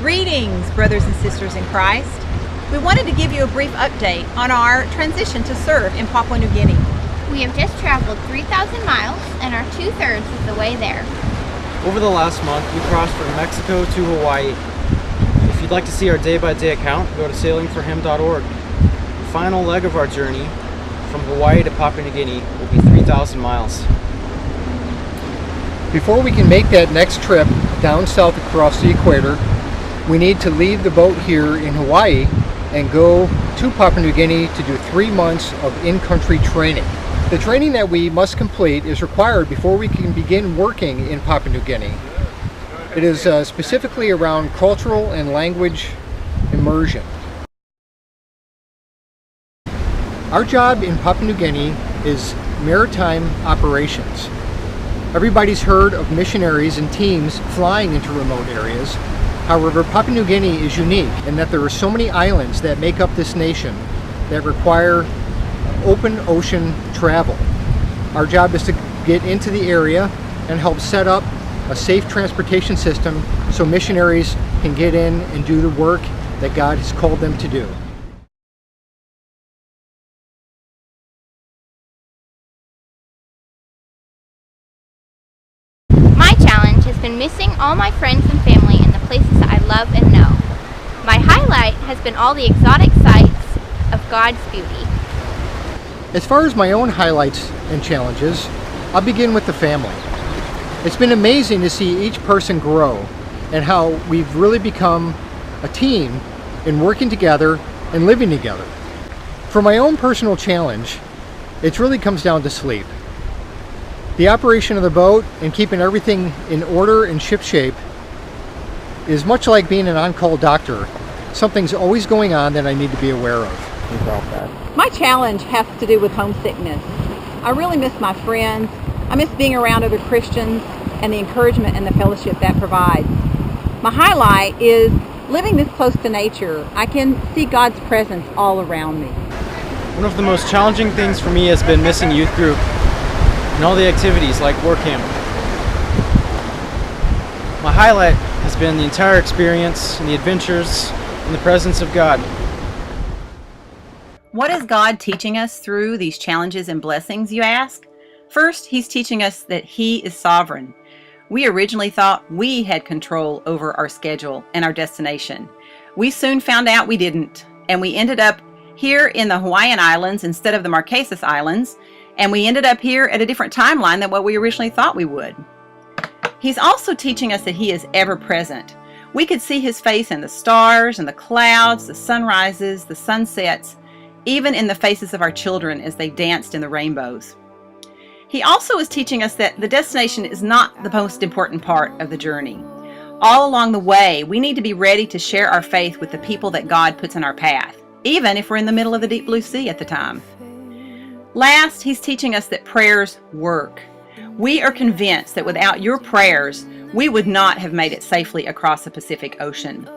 Greetings, brothers and sisters in Christ. We wanted to give you a brief update on our transition to serve in Papua New Guinea. We have just traveled 3,000 miles and are 2/3 of the way there. Over the last month, we crossed from Mexico to Hawaii. If you'd like to see our day-by-day account, go to sailingforhim.org. The final leg of our journey from Hawaii to Papua New Guinea will be 3,000 miles. Before we can make that next trip down south across the equator, we need to leave the boat here in Hawaii and go to Papua New Guinea to do 3 months of in-country training. The training that we must complete is required before we can begin working in Papua New Guinea. It is specifically around cultural and language immersion. Our job in Papua New Guinea is maritime operations. Everybody's heard of missionaries and teams flying into remote areas. However, Papua New Guinea is unique in that there are so many islands that make up this nation that require open ocean travel. Our job is to get into the area and help set up a safe transportation system so missionaries can get in and do the work that God has called them to do. My challenge has been missing all my friends and family in the places that I love and know. My highlight has been all the exotic sights of God's beauty. As far as my own highlights and challenges, I'll begin with the family. It's been amazing to see each person grow and how we've really become a team in working together and living together. For my own personal challenge, it really comes down to sleep. The operation of the boat and keeping everything in order and shipshape is much like being an on-call doctor. Something's always going on that I need to be aware of. My challenge has to do with homesickness. I really miss my friends. I miss being around other Christians and the encouragement and the fellowship that provides. My highlight is living this close to nature. I can see God's presence all around me. One of the most challenging things for me has been missing youth group and all the activities like work camp. My highlight has been the entire experience and the adventures in the presence of God. What is God teaching us through these challenges and blessings, you ask? First, He's teaching us that He is sovereign. We originally thought we had control over our schedule and our destination. We soon found out we didn't, and we ended up here in the Hawaiian Islands instead of the Marquesas Islands, and we ended up here at a different timeline than what we originally thought we would. He's also teaching us that He is ever present. We could see His face in the stars and the clouds, the sunrises, the sunsets, even in the faces of our children as they danced in the rainbows. He also is teaching us that the destination is not the most important part of the journey. All along the way, we need to be ready to share our faith with the people that God puts in our path, even if we're in the middle of the deep blue sea at the time. Last, He's teaching us that prayers work. We are convinced that without your prayers, we would not have made it safely across the Pacific Ocean.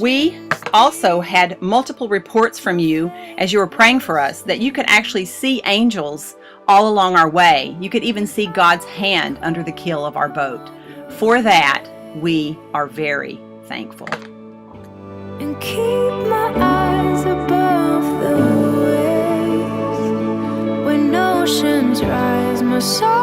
We also had multiple reports from you as you were praying for us that you could actually see angels all along our way. You could even see God's hand under the keel of our boat. For that, we are very thankful. And keep my eyes above the waves. When oceans rise, my soul